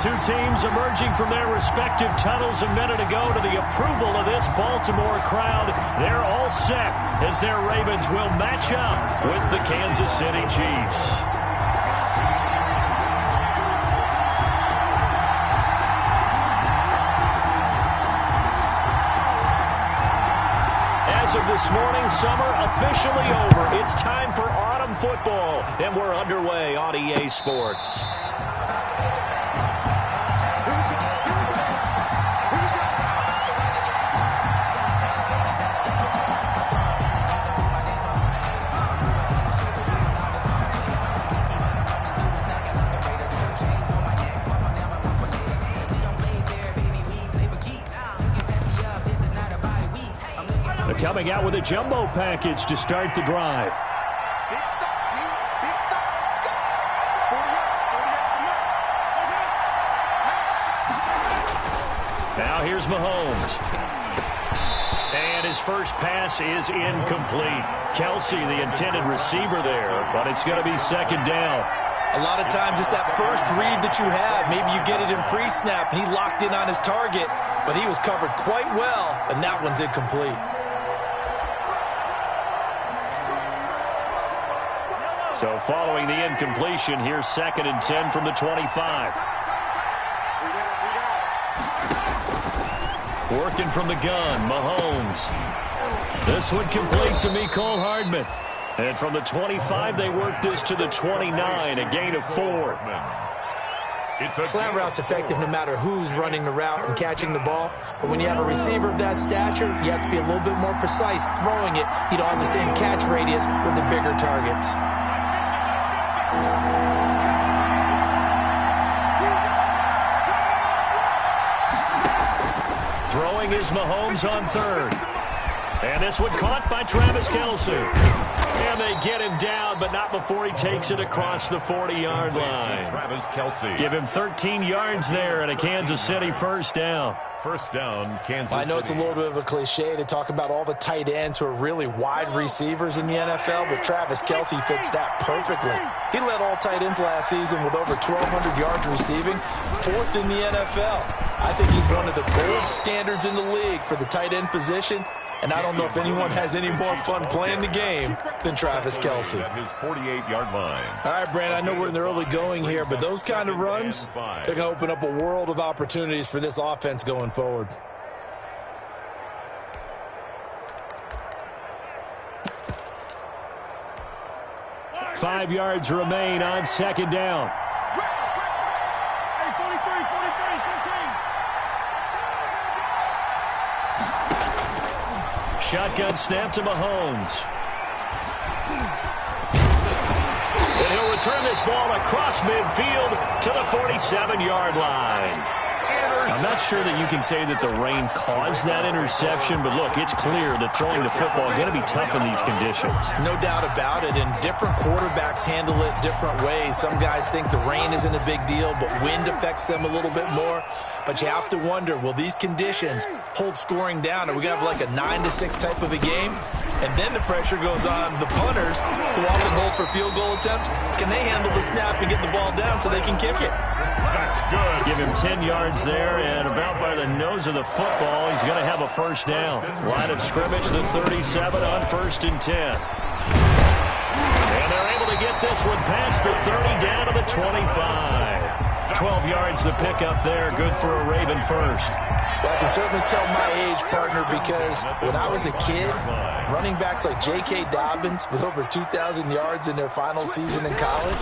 Two teams emerging from their respective tunnels a minute ago to the approval of this Baltimore crowd. They're all set as their Ravens will match up with the Kansas City Chiefs. As of this morning, summer officially over. It's time for autumn football, and we're underway on EA Sports. Coming out with a jumbo package to start the drive. Now here's Mahomes. And his first pass is incomplete. Kelsey, the intended receiver there, but it's going to be second down. A lot of times it's that first read that you have. Maybe you get it in pre-snap, and he locked in on his target, but he was covered quite well, and that one's incomplete. So following the incompletion, here's 2nd and 10 from the 25. Working from the gun, Mahomes. This one complete to Mecole Hardman. And from the 25, they work this to the 29, a gain of 4. Slant route's effective no matter who's running the route and catching the ball. But when you have a receiver of that stature, you have to be a little bit more precise throwing it. You don't have the same catch radius with the bigger targets. Throwing is Mahomes on 3rd. And this one caught by Travis Kelsey. And they get him down, but not before he takes it across the 40-yard line. Travis Kelsey. Give him 13 yards there and a Kansas City first down. First down, Kansas City. I know it's a little bit of a cliche to talk about all the tight ends who are really wide receivers in the NFL, but Travis Kelsey fits that perfectly. He led all tight ends last season with over 1,200 yards receiving, 4th in the NFL. I think he's one of the gold standards in the league for the tight end position, and I don't know if anyone has any more fun playing the game than Travis Kelsey. His 48-yard line. All right, Brand, I know we're in the early going here, but those kind of runs, they're going to open up a world of opportunities for this offense going forward. Five yards remain on 2nd down. Shotgun snap to Mahomes. And he'll return this ball across midfield to the 47-yard line. I'm not sure that you can say that the rain caused that interception, but look, it's clear that throwing the football is going to be tough in these conditions. No doubt about it, and different quarterbacks handle it different ways. Some guys think the rain isn't a big deal, but wind affects them a little bit more. But you have to wonder, will these conditions hold scoring down? Are we going to have like a 9-6 type of a game? And then the pressure goes on the punters who often hold for field goal attempts. Can they handle the snap and get the ball down so they can kick it? That's good. Give him 10 yards there, and about by the nose of the football, he's going to have a first down. Line of scrimmage, the 37 on 1st and 10. And they're able to get this one past the 30 down to the 25. 12 yards the pickup there, good for a Raven first. Well, I can certainly tell my age, partner, because when I was a kid, running backs like J.K. Dobbins with over 2,000 yards in their final season in college,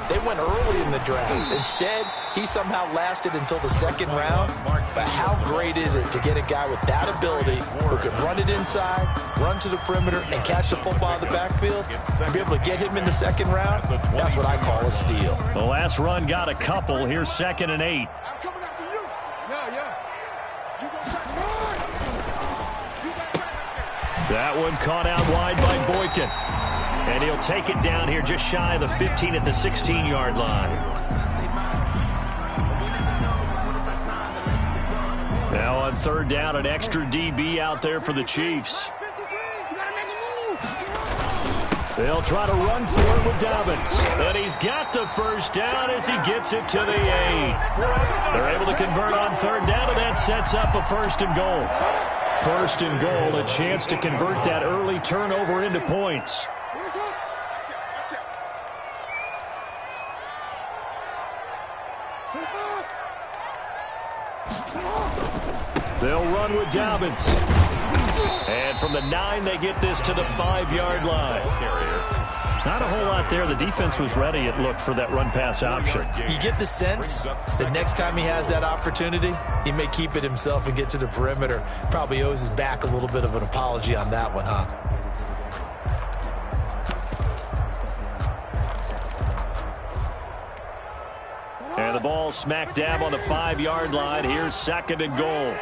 they went early in the draft. Instead, he somehow lasted until the 2nd round. But how great is it to get a guy with that ability who can run it inside, run to the perimeter, and catch the football in the backfield, and be able to get him in the 2nd round? That's what I call a steal. The last run got a couple. Here's 2nd and 8. That one caught out wide by Boykin. And he'll take it down here just shy of the 15 at the 16-yard line. Now on 3rd down, an extra DB out there for the Chiefs. They'll try to run for it with Dobbins. And he's got the first down as he gets it to the 8. They're able to convert on third down, and that sets up a 1st and goal. 1st and goal, a chance to convert that early turnover into points. They'll run with Dobbins. And from the 9, they get this to the 5-yard line. Not a whole lot there. The defense was ready, it looked, for that run-pass option. You get the sense that next time he has that opportunity, he may keep it himself and get to the perimeter. Probably owes his back a little bit of an apology on that one, huh? And the ball smack dab on the 5-yard line. Here's 2nd and goal.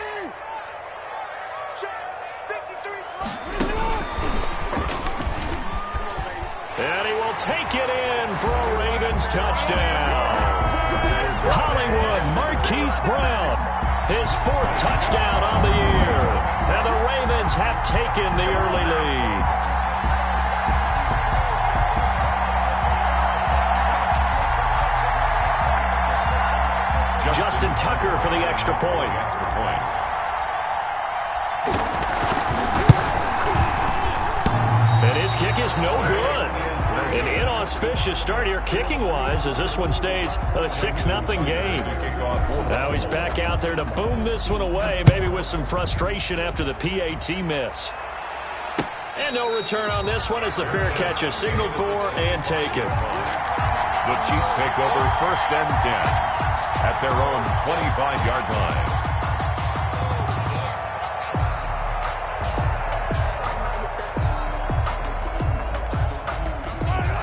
And he will take it in for a Ravens touchdown. Hollywood Marquise Brown, his 4th touchdown on the year. And the Ravens have taken the early lead. Justin Tucker for the extra point. And his kick is no good. An inauspicious start here kicking-wise as this one stays a 6-0 game. Now he's back out there to boom this one away, maybe with some frustration after the PAT miss. And no return on this one as the fair catch is signaled for and taken. The Chiefs take over 1st and 10 at their own 25-yard line.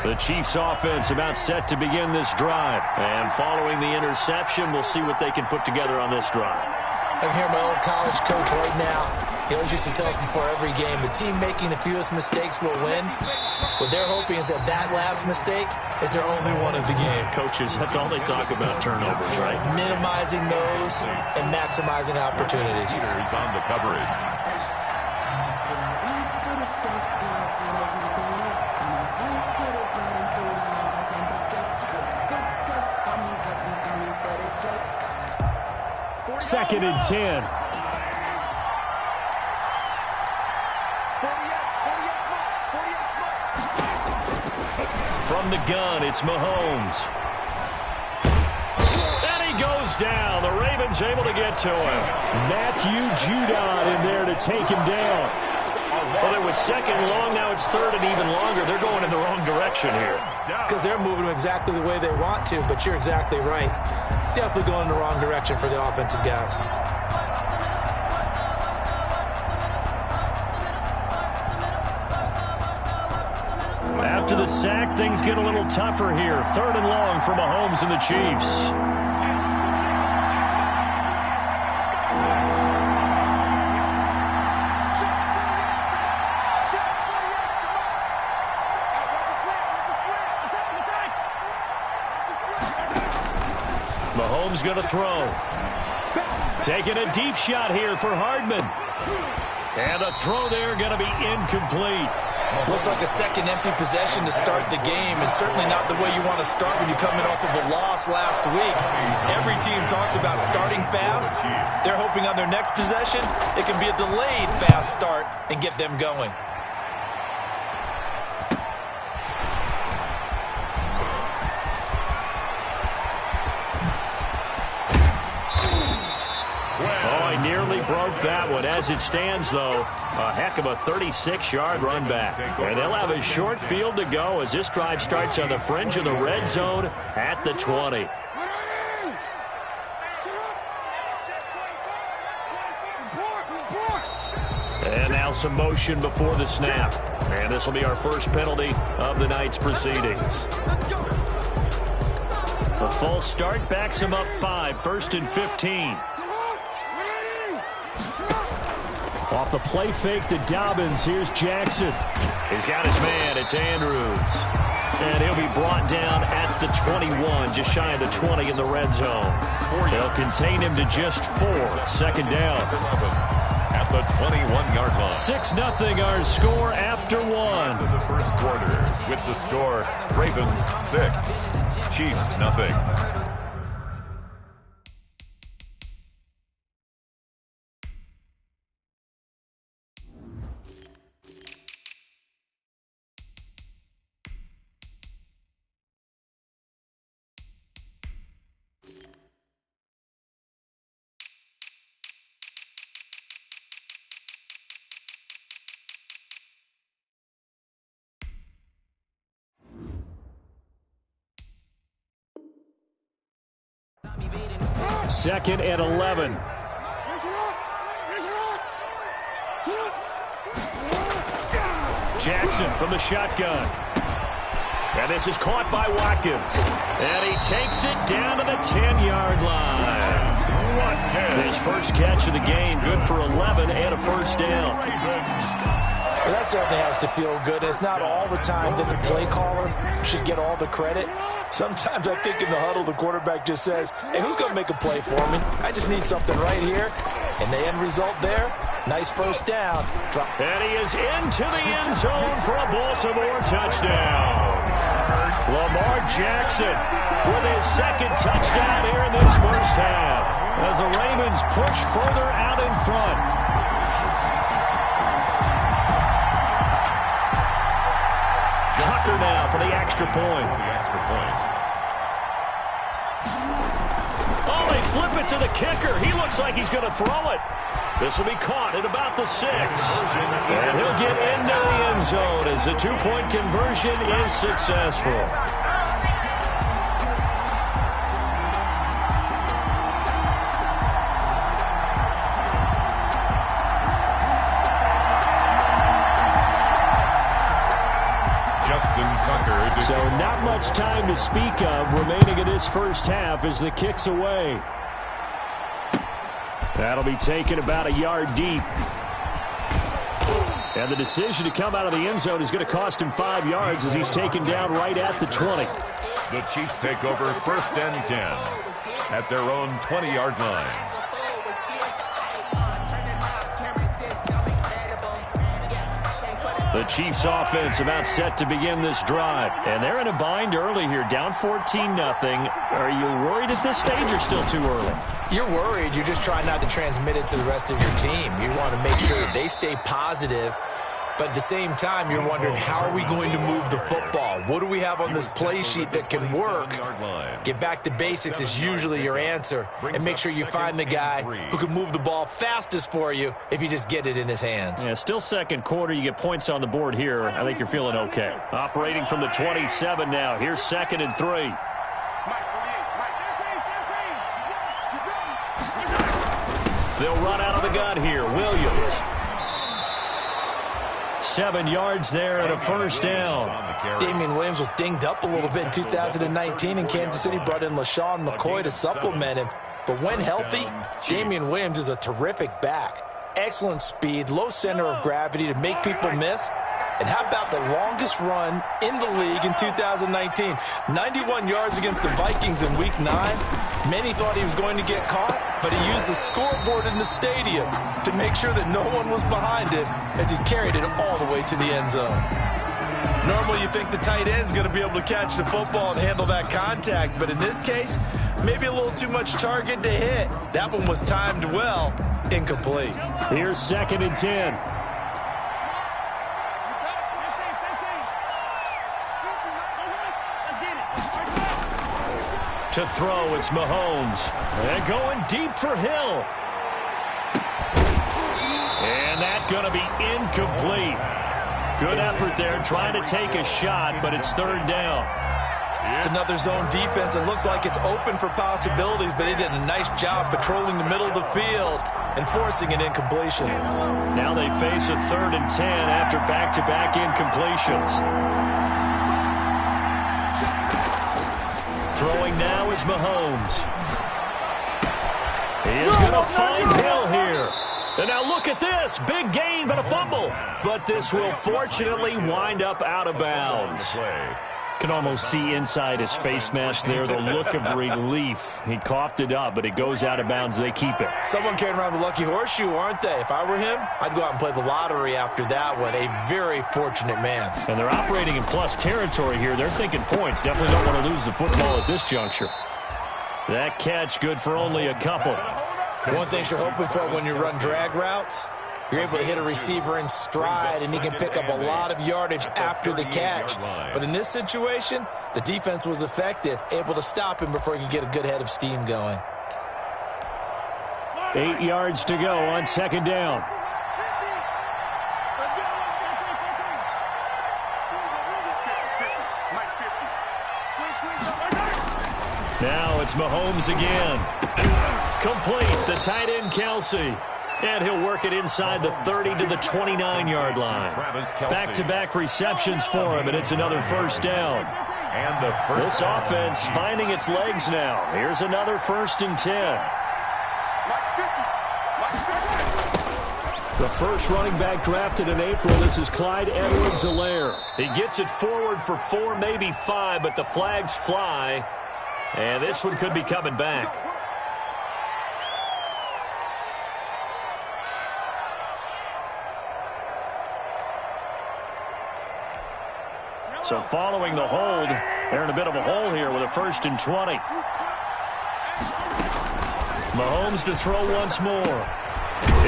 The Chiefs offense about set to begin this drive. And following the interception, we'll see what they can put together on this drive. I can hear my old college coach right now. He always used to tell us before every game, the team making the fewest mistakes will win. What they're hoping is that that last mistake is their only one of the game. Coaches, that's all they talk about, turnovers, right? Minimizing those and maximizing opportunities. He's on the coverage. Second and 10. From the gun, it's Mahomes. And he goes down. The Ravens able to get to him. Matthew Judon in there to take him down. Well, it was 2nd long. Now it's 3rd and even longer. They're going in the wrong direction here. Because they're moving exactly the way they want to, but you're exactly right. Definitely going in the wrong direction for the offensive guys. After the sack, things get a little tougher here. 3rd and long for Mahomes and the Chiefs. Mahomes going to throw. Taking a deep shot here for Hardman. And the throw there going to be incomplete. Looks like a second empty possession to start the game, and certainly not the way you want to start when you're coming off of a loss last week. Every team talks about starting fast. They're hoping on their next possession, it can be a delayed fast start and get them going. Broke that one. As it stands, though, a heck of a 36-yard run back. And they'll have a short field to go as this drive starts on the fringe of the red zone at the 20. And now some motion before the snap. And this will be our first penalty of the night's proceedings. A false start backs him up 5, 1st and 15. Off the play fake to Dobbins, here's Jackson. He's got his man, it's Andrews. And he'll be brought down at the 21, just shy of the 20 in the red zone. They'll contain him to just 4, 2nd down. at the 21-yard line. 6-0 our score after one. Into the first quarter with the score Ravens 6, Chiefs nothing. Second and 11. Jackson from the shotgun. And this is caught by Watkins. And he takes it down to the 10-yard line. His first catch of the game, good for 11 and a first down. Well, that certainly has to feel good. It's not all the time that the play caller should get all the credit. Sometimes I think in the huddle, the quarterback just says, hey, who's going to make a play for me? I just need something right here. And the end result there, nice first down. And he is into the end zone for a Baltimore touchdown. Lamar Jackson with his second touchdown here in this first half as the Ravens push further out in front. Tucker now for the extra point. Oh, they flip it to the kicker. He looks like he's going to throw it. This will be caught at about the 6. And he'll get into the end zone as the two-point conversion is successful. So not much time to speak of remaining in this first half as the kick's away. That'll be taken about a yard deep. And the decision to come out of the end zone is going to cost him 5 yards as he's taken down right at the 20. The Chiefs take over first and 10 at their own 20-yard line. The Chiefs offense about set to begin this drive. And they're in a bind early here, down 14-0. Are you worried at this stage or still too early? You're worried. You're just trying not to transmit it to the rest of your team. You want to make sure that they stay positive. But at the same time, you're wondering, how are we going to move the football? What do we have on this play sheet that can work? Get back to basics is usually your answer. And make sure you find the guy who can move the ball fastest for you if you just get it in his hands. Yeah, still second quarter. You get points on the board here. I think you're feeling okay. Operating from the 27 now. Here's 2nd and 3. They'll run out of the gun here. Williams. 7 yards there and a first down. Damian Williams was dinged up a little bit in 2019, and Kansas City brought in LaShawn McCoy to supplement him. But when healthy, Damian Williams is a terrific back. Excellent speed, low center of gravity to make people miss. And how about the longest run in the league in 2019? 91 yards against the Vikings in Week 9. Many thought he was going to get caught, but he used the scoreboard in the stadium to make sure that no one was behind him as he carried it all the way to the end zone. Normally you think the tight end's going to be able to catch the football and handle that contact, but in this case, maybe a little too much target to hit. That one was timed well, incomplete. Here's 2nd and 10. To throw, it's Mahomes. And going deep for Hill. And that's going to be incomplete. Good effort there, trying to take a shot, but it's 3rd down. It's another zone defense. It looks like it's open for possibilities, but they did a nice job patrolling the middle of the field and forcing an incompletion. Now they face a 3rd and 10 after back-to-back incompletions. Throwing now is Mahomes. He is going to find Hill here. And now look at this. Big gain, but a fumble. But this will fortunately wind up out of bounds. can almost see inside his face mask there, the look of relief. He coughed it up, but it goes out of bounds. They keep it. Someone carrying around the lucky horseshoe, aren't they? If I were him, I'd go out and play the lottery after that one. A very fortunate man. And they're operating in plus territory here. They're thinking points. Definitely don't want to lose the football at this juncture. That catch good for only a couple. One thing you're hoping for when you run drag routes, you're able to hit a receiver in stride, and he can pick up a lot of yardage after the catch. But in this situation, the defense was effective, able to stop him before he could get a good head of steam going. 8 yards to go on second down. Now it's Mahomes again. Complete, the tight end Kelsey. And he'll work it inside the 30 to the 29-yard line. Back-to-back receptions for him, and it's another first down. And this offense finding its legs now. Here's another 1st and 10. The first running back drafted in April. This is Clyde Edwards-Helaire. He gets it forward for 4, maybe 5, but the flags fly. And this one could be coming back. So following the hold, they're in a bit of a hole here with a 1st and 20. Mahomes to throw once more.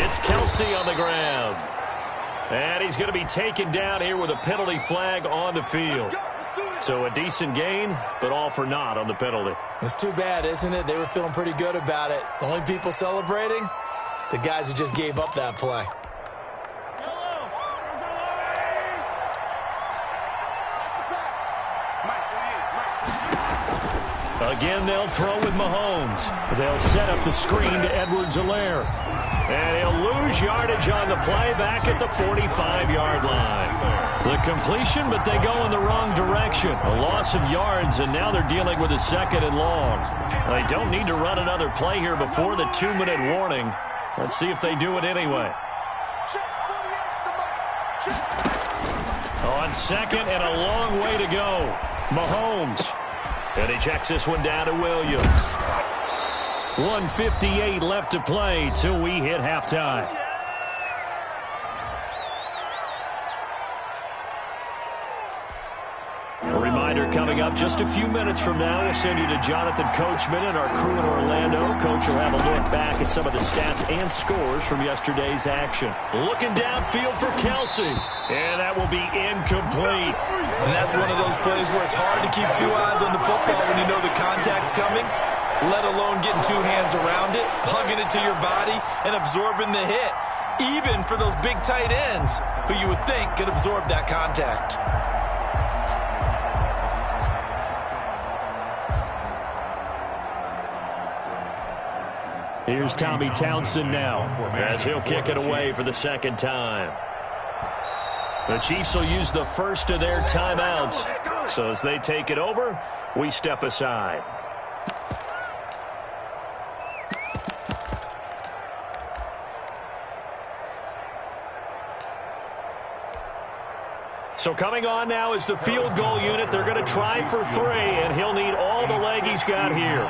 It's Kelsey on the ground. And he's going to be taken down here with a penalty flag on the field. So a decent gain, but all for naught on the penalty. It's too bad, isn't it? They were feeling pretty good about it. The only people celebrating, the guys who just gave up that play. Again, they'll throw with Mahomes. They'll set up the screen to Edwards-Helaire. And he'll lose yardage on the play back at the 45-yard line. The completion, but they go in the wrong direction. A loss of yards, and now they're dealing with a 2nd and long. They don't need to run another play here before the 2-minute warning. Let's see if they do it anyway. On 2nd and a long way to go. Mahomes. And he checks this one down to Williams. 1:58 left to play till we hit halftime. A reminder coming up just a few minutes from now. We'll send you to Jonathan Coachman and our crew in Orlando. Coach will have a look back at some of the stats and scores from yesterday's action. Looking downfield for Kelsey. And that will be incomplete. And that's one of those plays where it's hard to keep 2 eyes on the football when you know the contact's coming, let alone getting 2 hands around it, hugging it to your body, and absorbing the hit, even for those big tight ends who you would think could absorb that contact. Here's Tommy Townsend now as he'll kick it away for the 2nd time. The Chiefs will use the first of their timeouts. So as they take it over, we step aside. So coming on now is the field goal unit. They're going to try for 3, and he'll need all the leg he's got here.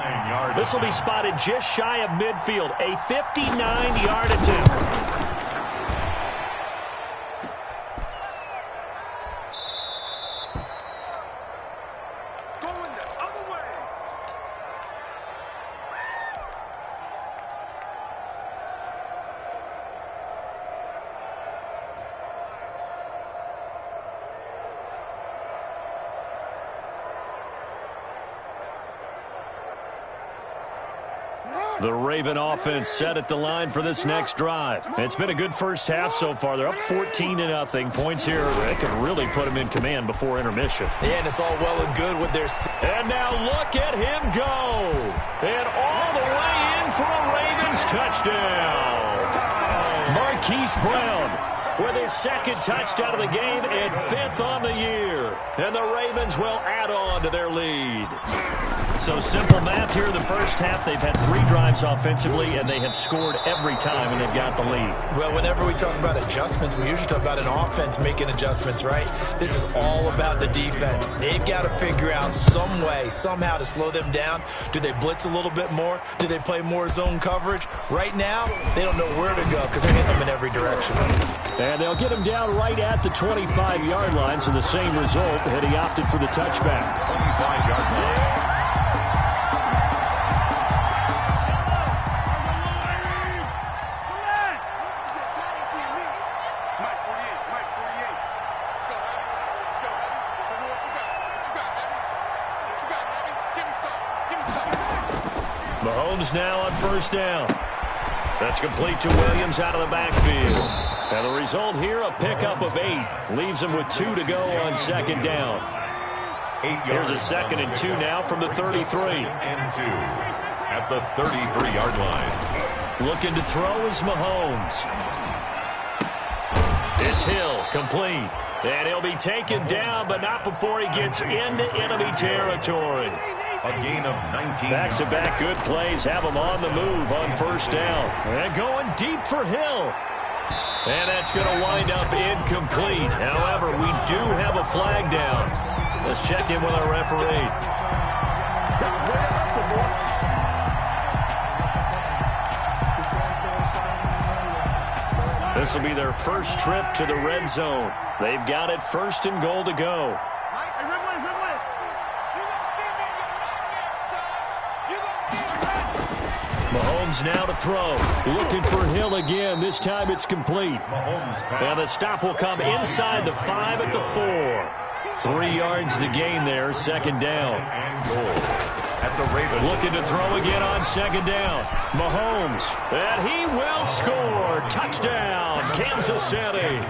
This will be spotted just shy of midfield, a 59-yard attempt. The Raven offense set at the line for this next drive. It's been a good first half so far. They're up 14-0. Points here, they could really put them in command before intermission. Yeah, and it's all well and good with their... And now look at him go. And all the way in for a Ravens touchdown. Marquise Brown with his second touchdown of the game and 5th on the year. And the Ravens will add on to their lead. So simple math here in the first half. They've had 3 drives offensively, and they have scored every time, and they've got the lead. Well, whenever we talk about adjustments, we usually talk about an offense making adjustments, right? This is all about the defense. They've got to figure out some way, somehow to slow them down. Do they blitz a little bit more? Do they play more zone coverage? Right now, they don't know where to go because they're hitting them in every direction. And they'll get him down right at the 25-yard line, so the same result had he opted for the touchback. 25-yard line. Mahomes now on first down. That's complete to Williams out of the backfield. And the result here, a pickup of 8. Leaves him with 2 to go on second down. Here's a 2nd and 2 now from the 33. And 2 at the 33-yard line. Looking to throw is Mahomes. It's Hill, complete. And he'll be taken down, but not before he gets into enemy territory. A gain of 19. Back-to-back good plays have him on the move on first down. And going deep for Hill. And that's going to wind up incomplete. However, we do have a flag down. Let's check in with our referee. This will be their first trip to the red zone. They've got it 1st and goal to go. Mahomes now to throw. Looking for Hill again. This time it's complete. And the stop will come inside the 5 at the 4. 3 yards the gain there. Second down. At the Ravens. Looking to throw again on second down. Mahomes. And he will score. Touchdown, Kansas City.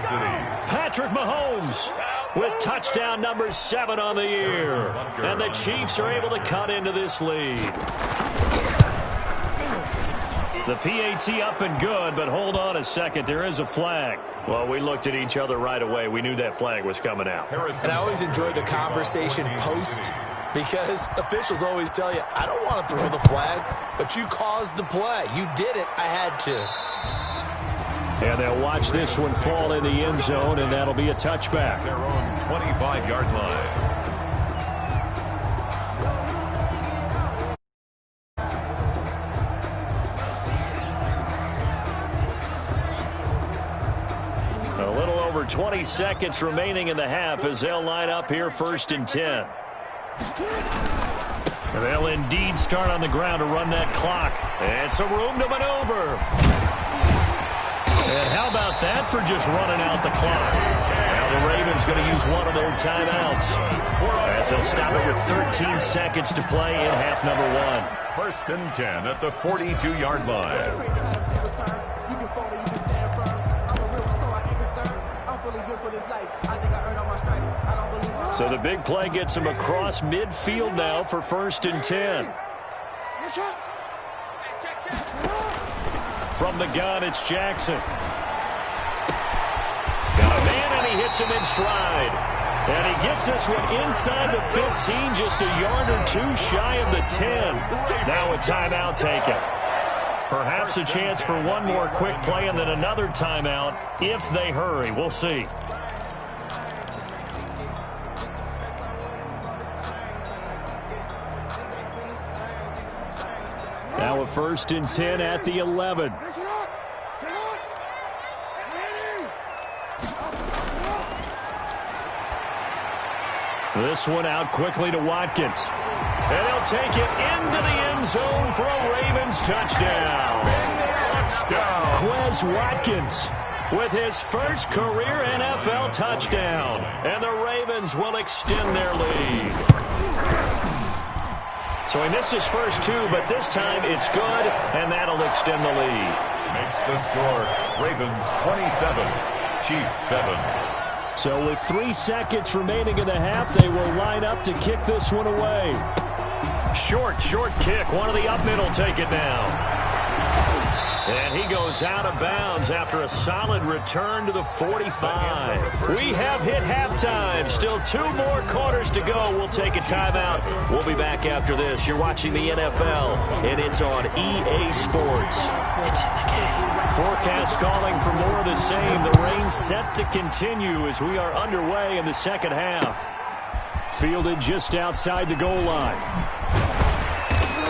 Patrick Mahomes with touchdown number 7 on the year. And the Chiefs are able to cut into this lead. The PAT up and good, but hold on a second. There is a flag. Well, we looked at each other right away. We knew that flag was coming out. And I always enjoy the conversation post because officials always tell you, I don't want to throw the flag, but you caused the play. You did it. I had to. And they'll watch this one fall in the end zone, and that'll be a touchback. Their own 25-yard line. A little over 20 seconds remaining in the half as they'll line up here 1st and 10. And they'll indeed start on the ground to run that clock. And some room to maneuver. And how about that for just running out the clock? Now the Ravens going to use one of their timeouts as they'll stop it with 13 seconds to play in half number 1. 1st and 10 at the 42-yard line. So the big play gets him across midfield now for 1st and 10. From the gun, it's Jackson. Got a man, and he hits him in stride. And he gets this one inside the 15, just a yard or 2 shy of the 10. Now a timeout taken. Perhaps a chance for one more quick play and then another timeout if they hurry. We'll see. Now a 1st and 10 at the 11. This one out quickly to Watkins. And he'll take it into the end zone for a Ravens touchdown. Quez Watkins with his first career NFL touchdown. And the Ravens will extend their lead. So he missed his first 2, but this time it's good, and that'll extend the lead. Makes the score Ravens 27, Chiefs 7. So with 3 seconds remaining in the half, they will line up to kick this one away. Short kick. One of the up middle take it now. And he goes out of bounds after a solid return to the 45. We have hit halftime. Still 2 more quarters to go. We'll take a timeout. We'll be back after this. You're watching the NFL, and it's on EA Sports. It's in the game. Forecast calling for more of the same. The rain set to continue as we are underway in the second half. Fielded just outside the goal line.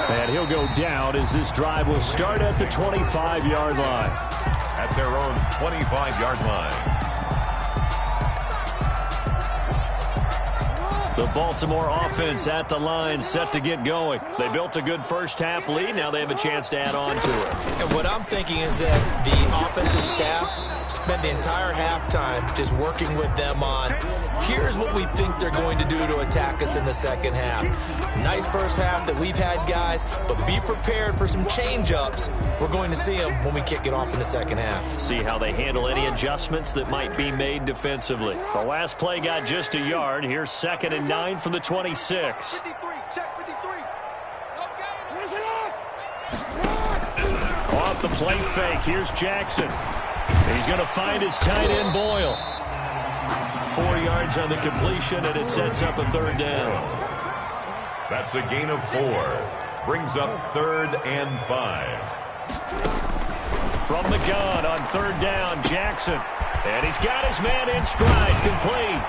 And he'll go down as this drive will start at the 25-yard line. At their own 25-yard line. The Baltimore offense at the line set to get going. They built a good first-half lead. Now they have a chance to add on to it. And what I'm thinking is that the offensive staff spent the entire halftime just working with them on, here's what we think they're going to do to attack us in the second half. Nice first half that we've had, guys, but be prepared for some change-ups. We're going to see them when we kick it off in the second half. See how they handle any adjustments that might be made defensively. The last play got just a yard. Here's 2nd and 9 from the 26. Off the play fake, here's Jackson. He's going to find his tight end Boyle. 4 yards on the completion, and it sets up a 3rd down. That's a gain of 4. Brings up 3rd and 5. From the gun on 3rd down, Jackson. And he's got his man in stride, complete.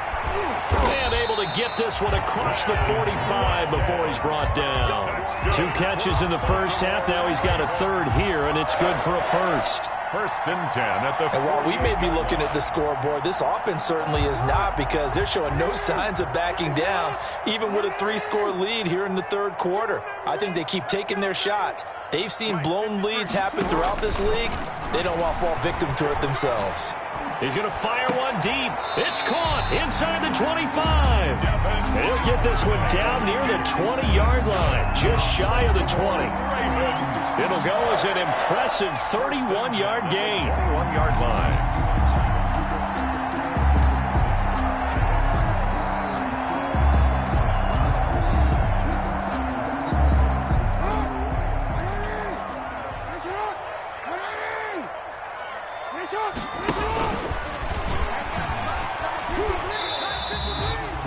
And able to get this one across the 45 before he's brought down. 2 catches in the first half. Now he's got a 3rd here, and it's good for a 1st. 1st and 10 at the... And while we may be looking at the scoreboard, this offense certainly is not, because they're showing no signs of backing down, even with a 3-score lead here in the 3rd quarter. I think they keep taking their shots. They've seen blown leads happen throughout this league. They don't want to fall victim to it themselves. He's going to fire one deep. It's caught inside the 25. He'll get this one down near the 20-yard line, just shy of the 20. It'll go as an impressive 31-yard gain. 1-yard line.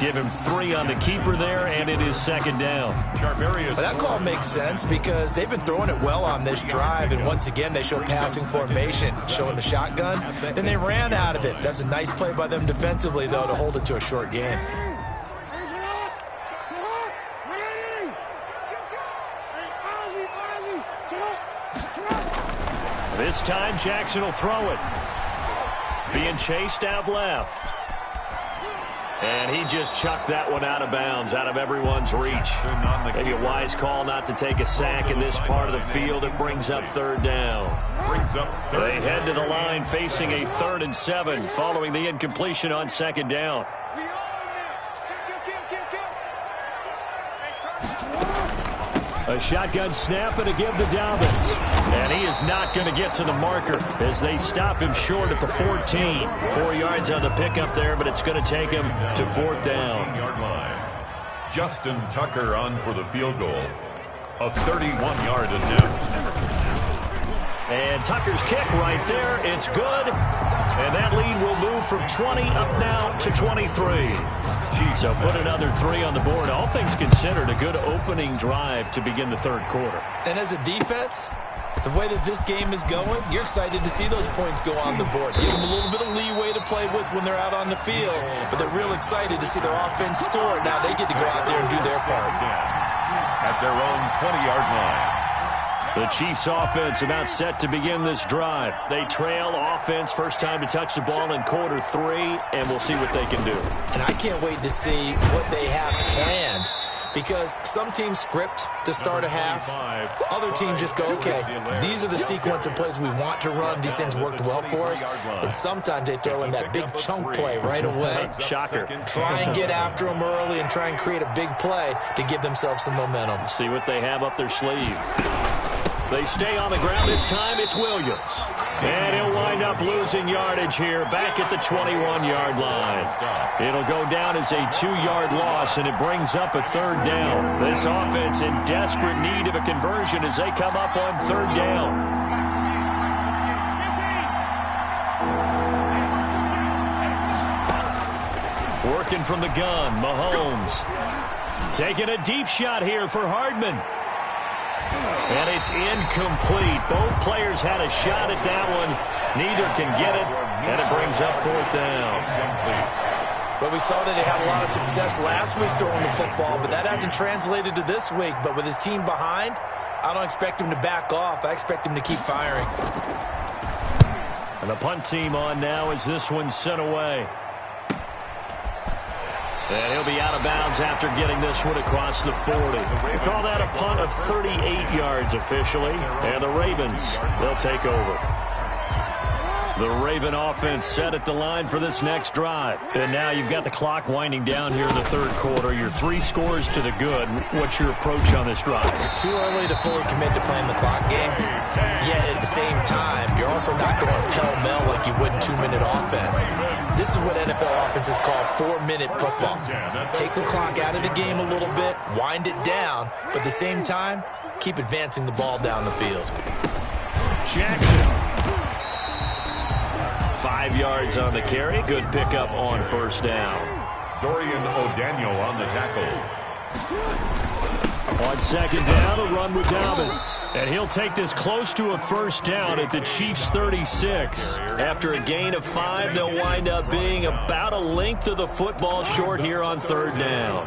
Give him 3 on the keeper there, and it is 2nd down. But that call makes sense because they've been throwing it well on this drive, and once again they show passing formation, showing the shotgun. Then they ran out of it. That's a nice play by them defensively, though, to hold it to a short game. This time Jackson will throw it. Being chased out left. And he just chucked that one out of bounds, out of everyone's reach. Maybe a wise call not to take a sack in this part of the field. It brings up 3rd down. They head to the line facing a 3rd and 7 following the incompletion on 2nd down. A shotgun snap and a give to Dobbins. And he is not going to get to the marker as they stop him short at the 14. 4 yards on the pickup there, but it's going to take him to 4th down. Yard line. Justin Tucker on for the field goal. A 31-yard attempt. And Tucker's kick right there. It's good. And that lead will move from 20 up now to 23. So put another 3 on the board. All things considered, a good opening drive to begin the 3rd quarter. And as a defense, the way that this game is going, you're excited to see those points go on the board. Gives them a little bit of leeway to play with when they're out on the field, but they're real excited to see their offense score. Now they get to go out there and do their part. At their own 20-yard line. The Chiefs offense about set to begin this drive. They trail offense, first time to touch the ball in quarter 3, and we'll see what they can do. And I can't wait to see what they have planned, because some teams script to start a half. Other teams just go, okay, these are the sequence of plays we want to run. These things worked well for us. And sometimes they throw in that big chunk play right away. Shocker. Try and get after them early and try and create a big play to give themselves some momentum. See what they have up their sleeve. They stay on the ground this time. It's Williams. And he'll wind up losing yardage here back at the 21-yard line. It'll go down as a 2-yard loss, and it brings up a 3rd down. This offense in desperate need of a conversion as they come up on 3rd down. working from the gun. Mahomes taking a deep shot here for Hardman. And it's incomplete. Both players had a shot at that one. Neither can get it, and it brings up fourth down. Well, we saw that he had a lot of success last week throwing the football, but that hasn't translated to this week. But with his team behind, I don't expect him to back off. I expect him to keep firing. And the punt team on now as this one's sent away. And he'll be out of bounds after getting this one across the 40. We call that a punt of 38 yards officially. And the Ravens, they'll take over. The Raven offense set at the line for this next drive. And now you've got the clock winding down here in the third quarter. Your 3 scores to the good. What's your approach on this drive? Too early to fully commit to playing the clock game. Yet at the same time, you're also not going pell-mell like you would in 2-minute offense. This is what NFL offenses call 4-minute football. Take the clock out of the game a little bit, wind it down, but at the same time, keep advancing the ball down the field. Jackson. 5 yards on the carry. Good pickup on first down. Dorian O'Daniel on the tackle. On second down, a run with Dobbins. And he'll take this close to a first down at the Chiefs' 36. After a gain of 5, they'll wind up being about a length of the football short here on third down.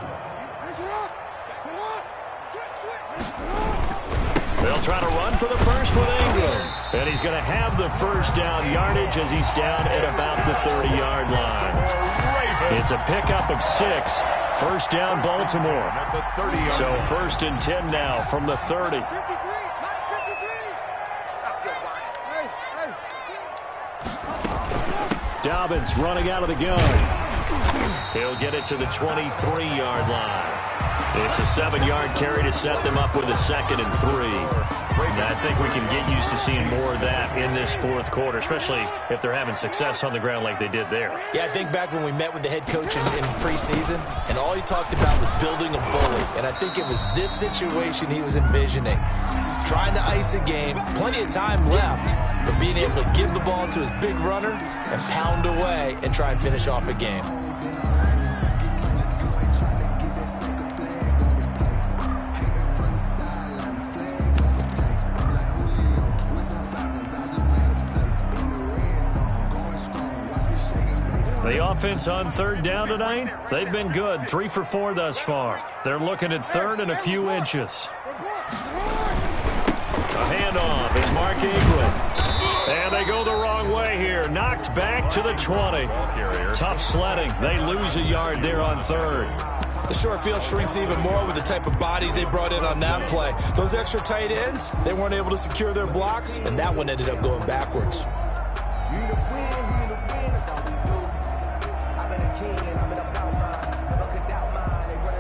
They'll try to run for the first with Ingram. And he's going to have the first down yardage as he's down at about the 30-yard line. It's a pickup of 6. First down, Baltimore. So 1st and 10 now from the 30. Dobbins running out of the gun. He'll get it to the 23-yard line. It's a 7-yard carry to set them up with a 2nd and 3. And I think we can get used to seeing more of that in this fourth quarter, especially if they're having success on the ground like they did there. Yeah, I think back when we met with the head coach in preseason, and all he talked about was building a bully. And I think it was this situation he was envisioning. Trying to ice a game, plenty of time left, but being able to give the ball to his big runner and pound away and try and finish off a game. The offense on third down tonight, they've been good. 3 for 4 thus far. They're looking at third and a few inches. A handoff. It's Mark Ingram. And they go the wrong way here. Knocked back to the 20. Tough sledding. They lose a yard there on third. The short field shrinks even more with the type of bodies they brought in on that play. Those extra tight ends, they weren't able to secure their blocks, and that one ended up going backwards.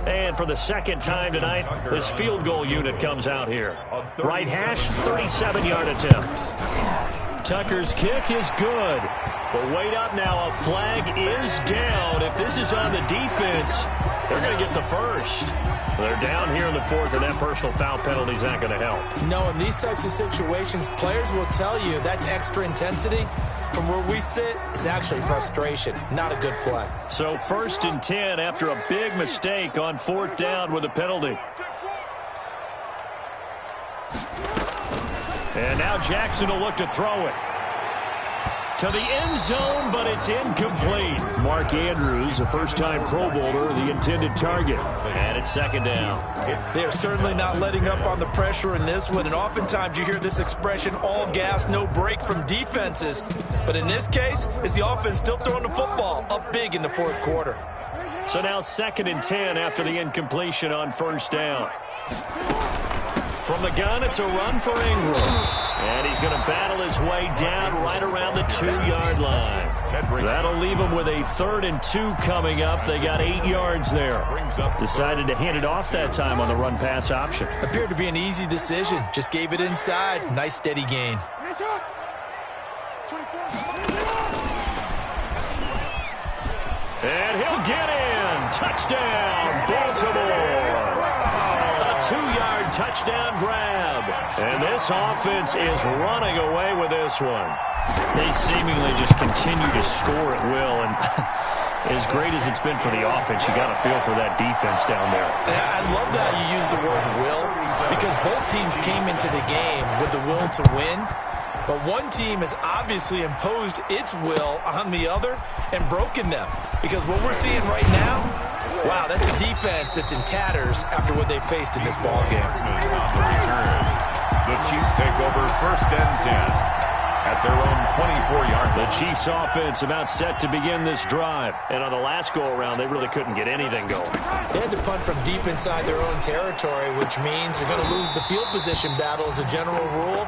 And for the second time tonight, this field goal unit comes out here. Right hash, 37-yard attempt. Tucker's kick is good. But wait up now, a flag is down. If this is on the defense, they're going to get the first. They're down here in the fourth, and that personal foul penalty is not going to help. No, in these types of situations, players will tell you that's extra intensity. From where we sit, it's actually frustration. Not a good play. So 1st and 10 after a big mistake on 4th down with a penalty. And now Jackson will look to throw it to the end zone, but it's incomplete. Mark Andrews, a first-time Pro Bowler, the intended target. And it's 2nd down. They are certainly not letting up on the pressure in this one, and oftentimes you hear this expression, all gas, no break from defenses. But in this case, it's the offense still throwing the football up big in the fourth quarter. So now 2nd and 10 after the incompletion on 1st down. From the gun, it's a run for Ingram. And he's going to battle his way down right around the 2-yard line. That'll leave him with a 3rd and 2 coming up. They got 8 yards there. Decided to hand it off that time on the run-pass option. Appeared to be an easy decision. Just gave it inside. Nice steady gain. And he'll get in. Touchdown, Baltimore. A 2-yard touchdown grab. And this offense is running away with this one. They seemingly just continue to score at will. And As great as it's been for the offense, you got to feel for that defense down there. I love that you use the word will, because both teams came into the game with the will to win. But one team has obviously imposed its will on the other and broken them. Because what we're seeing right now, wow, that's a defense that's in tatters after what they faced in this ball game. The Chiefs take over 1st and 10. At their own 24-yard line. The Chiefs offense about set to begin this drive. And on the last go-around, they really couldn't get anything going. They had to punt from deep inside their own territory, which means they're going to lose the field position battle as a general rule.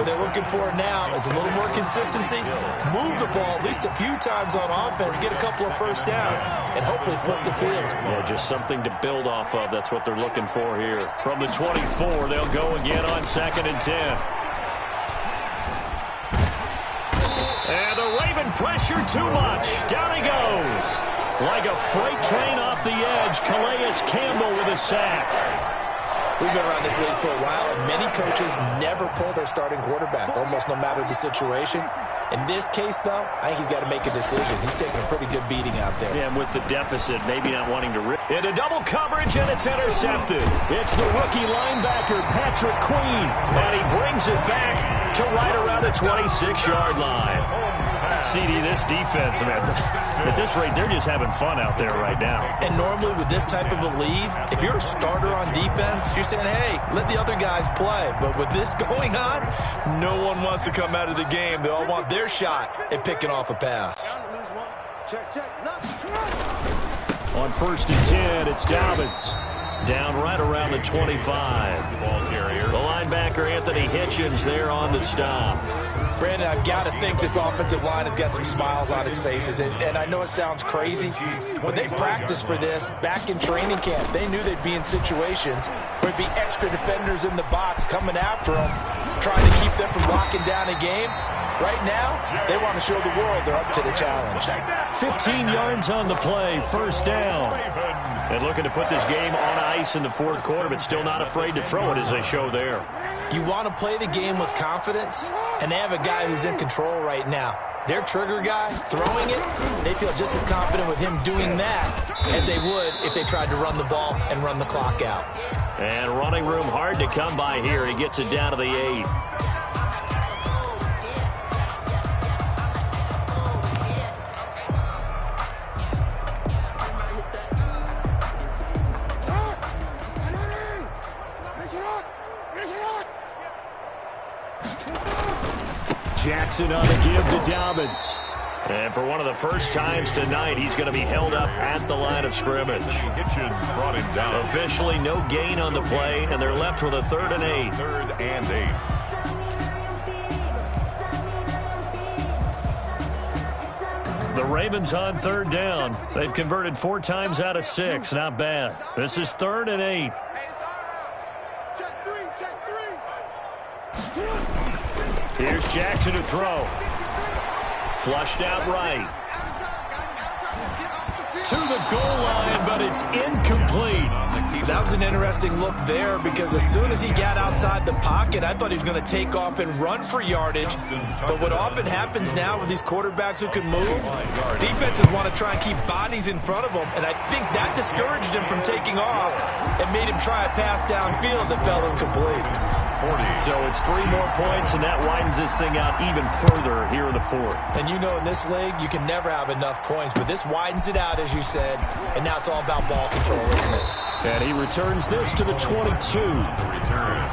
What they're looking for now is a little more consistency, move the ball at least a few times on offense, get a couple of first downs, and hopefully flip the field. Yeah, just something to build off of. That's what they're looking for here. From the 24, they'll go again on 2nd and 10. And the Raven pressure too much. Down he goes. Like a freight train off the edge, Calais Campbell with a sack. We've been around this league for a while, and many coaches never pull their starting quarterback, almost no matter the situation. In this case, though, I think he's got to make a decision. He's taking a pretty good beating out there. Yeah, and with the deficit, maybe not wanting to rip. Into double coverage, and it's intercepted. It's the rookie linebacker, Patrick Queen, and he brings it back to right around the 26-yard line. CD, this defense, man, at this rate, they're just having fun out there right now. And normally with this type of a lead, if you're a starter on defense, you're saying, hey, let the other guys play. But with this going on, no one wants to come out of the game. They all want their shot at picking off a pass. On 1st and 10, it's Dobbins. Down right around the 25. Ball carrier. The linebacker, Anthony Hitchens, there on the stop. Brandon, I've got to think this offensive line has got some smiles on its faces. And I know it sounds crazy, but they practiced for this back in training camp. They knew they'd be in situations where there'd be extra defenders in the box coming after them, trying to keep them from locking down a game. Right now, they want to show the world they're up to the challenge. 15 yards on the play, 1st down. And looking to put this game on ice in the 4th quarter, but still not afraid to throw it as they show there. You want to play the game with confidence, and they have a guy who's in control right now. Their trigger guy, throwing it, they feel just as confident with him doing that as they would if they tried to run the ball and run the clock out. And running room hard to come by here. He gets it down to the 8. Jackson on the give to Dobbins. And for one of the first times tonight, he's going to be held up at the line of scrimmage. Hitchens brought him down. Officially no gain on the play, and they're left with a 3rd and 8. 3rd and 8. The Ravens on 3rd down. They've converted 4 times out of 6. Not bad. This is 3rd and 8. Here's Jackson to throw. Flushed out right. To the goal line, but it's incomplete. That was an interesting look there because as soon as he got outside the pocket, I thought he was going to take off and run for yardage. But what often happens now with these quarterbacks who can move, defenses want to try and keep bodies in front of them, and I think that discouraged him from taking off and made him try a pass downfield that fell incomplete. 40. So it's 3 more points, and that widens this thing out even further here in the 4th. And you know in this league, you can never have enough points, but this widens it out, as you said, and now it's all about ball control, isn't it? And he returns this to the 22. Return.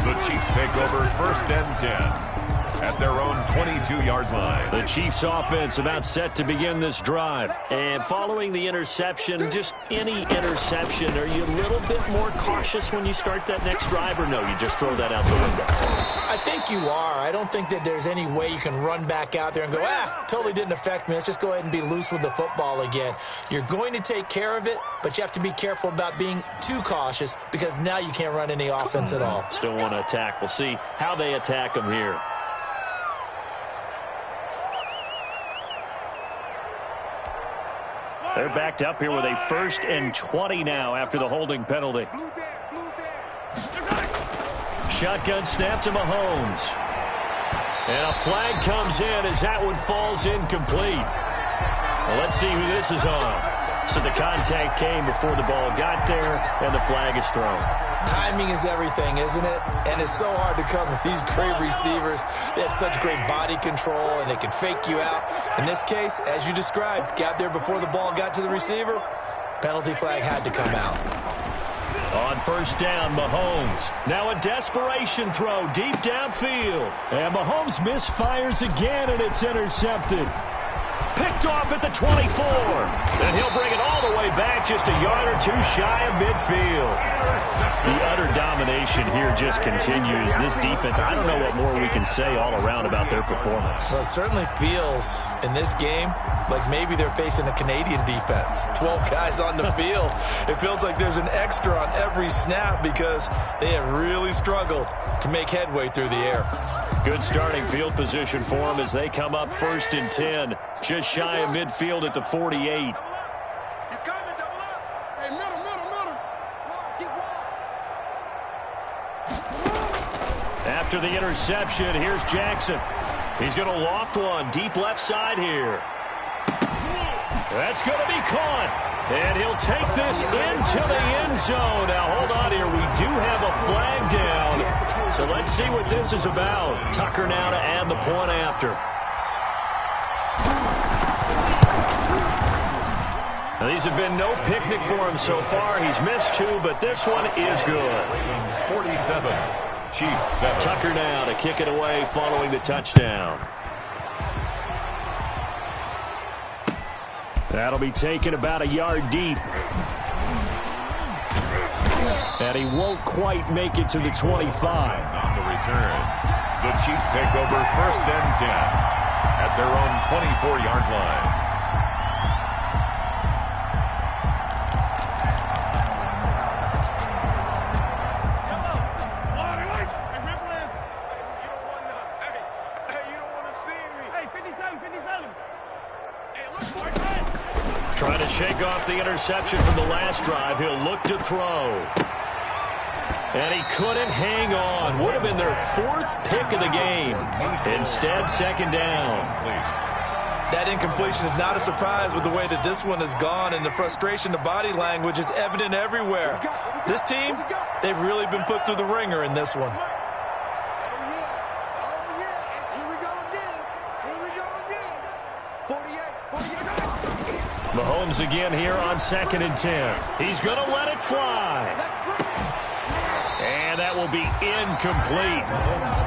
The Chiefs take over 1st and 10. At their own 22-yard line. The Chiefs offense about set to begin this drive. And following the interception, just any interception, are you a little bit more cautious when you start that next drive, or no, you just throw that out the window? I think you are. I don't think that there's any way you can run back out there and go, totally didn't affect me. Let's just go ahead and be loose with the football again. You're going to take care of it, but you have to be careful about being too cautious because now you can't run any offense at all. Still want to attack. We'll see how they attack them here. They're backed up here with a 1st and 20 now after the holding penalty. Shotgun snap to Mahomes. And a flag comes in as that one falls incomplete. Well, let's see who this is on. So the contact came before the ball got there, and the flag is thrown. Timing is everything, isn't it? And it's so hard to cover these great receivers. They have such great body control, and they can fake you out. In this case, as you described, got there before the ball got to the receiver. Penalty flag had to come out. On first down, Mahomes. Now a desperation throw deep downfield. And Mahomes misfires again, and it's intercepted. Picked off at the 24. And he'll bring it all the way back just a yard or two shy of midfield. The utter domination here just continues. This defense, I don't know what more we can say all around about their performance. Well, it certainly feels in this game like maybe they're facing a Canadian defense. 12 guys on the field. It feels like there's an extra on every snap because they have really struggled to make headway through the air. Good starting field position for them as they come up 1st and 10. Just shy of midfield at the 48. After the interception, here's Jackson. He's going to loft one deep left side here. That's going to be caught. And he'll take this into the end zone. Now, hold on here. We do have a flag down. So let's see what this is about. Tucker now to add the point after. Now, these have been no picnic for him so far. He's missed 2, but this one is good. 47, Chiefs 7. Tucker now to kick it away following the touchdown. That'll be taken about a yard deep. And he won't quite make it to the 25. On the return, the Chiefs take over 1st and 10 at their own 24-yard line. Trying to shake off the interception from the last drive. He'll look to throw. And he couldn't hang on. Would have been their 4th pick of the game. Instead, 2nd down. That incompletion is not a surprise with the way that this one has gone, and the frustration, the body language is evident everywhere. This team, they've really been put through the ringer in this one. Mahomes again here on 2nd and 10. He's going to let it fly. And that will be incomplete.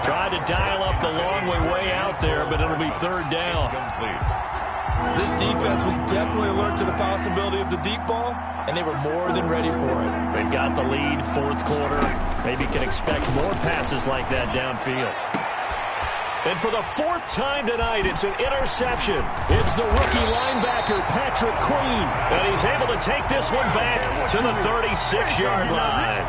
Tried to dial up the long way out there, but it'll be 3rd down. This defense was definitely alert to the possibility of the deep ball, and they were more than ready for it. They've got the lead, 4th quarter. Maybe can expect more passes like that downfield. And for the 4th time tonight, it's an interception. It's the rookie linebacker, Patrick Queen. And he's able to take this one back to the 36-yard line.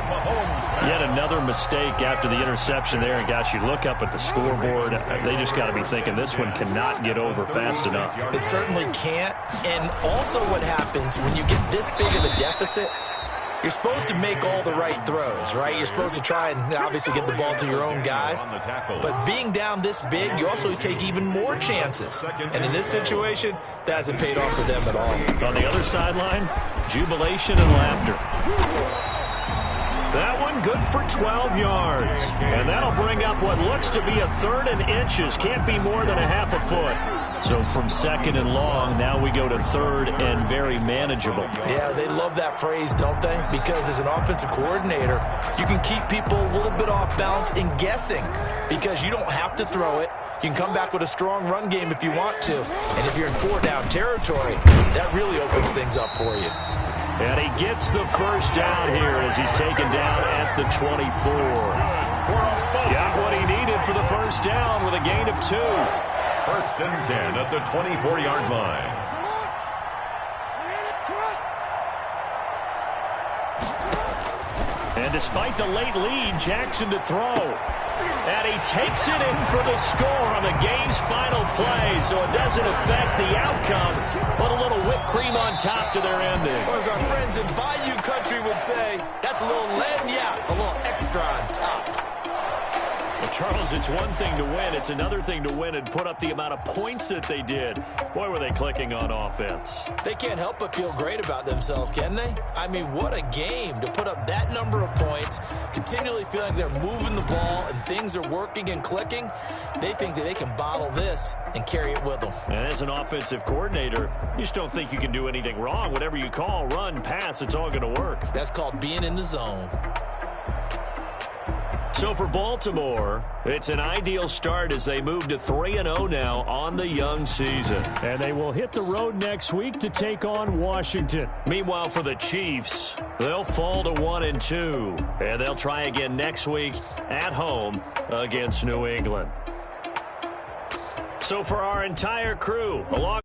Yet another mistake after the interception there. And, gosh, you look up at the scoreboard. They just got to be thinking this one cannot get over fast enough. It certainly can't. And also what happens when you get this big of a deficit, you're supposed to make all the right throws, right? You're supposed to try and obviously get the ball to your own guys. But being down this big, you also take even more chances. And in this situation, that hasn't paid off for them at all. On the other sideline, jubilation and laughter. That one good for 12 yards. And that'll bring up what looks to be a 3rd and inches. Can't be more than a half a foot. So from 2nd and long, now we go to 3rd and very manageable. Yeah, they love that phrase, don't they? Because as an offensive coordinator, you can keep people a little bit off balance and guessing because you don't have to throw it. You can come back with a strong run game if you want to. And if you're in 4-down territory, that really opens things up for you. And he gets the 1st down here as he's taken down at the 24. Got what he needed for the 1st down with a gain of 2. 1st and 10 at the 24-yard line. And despite the late lead, Jackson to throw. And he takes it in for the score on the game's final play, so it doesn't affect the outcome, but a little whipped cream on top to their ending. Or as our friends in Bayou Country would say, that's a little lagniappe, a little extra on top. Charles, it's one thing to win. It's another thing to win and put up the amount of points that they did. Boy, were they clicking on offense. They can't help but feel great about themselves, can they? I mean, what a game to put up that number of points, continually feeling they're moving the ball and things are working and clicking. They think that they can bottle this and carry it with them. And as an offensive coordinator, you just don't think you can do anything wrong. Whatever you call, run, pass, it's all going to work. That's called being in the zone. So for Baltimore, it's an ideal start as they move to 3-0 now on the young season. And they will hit the road next week to take on Washington. Meanwhile, for the Chiefs, they'll fall to 1-2. And they'll try again next week at home against New England. So for our entire crew, along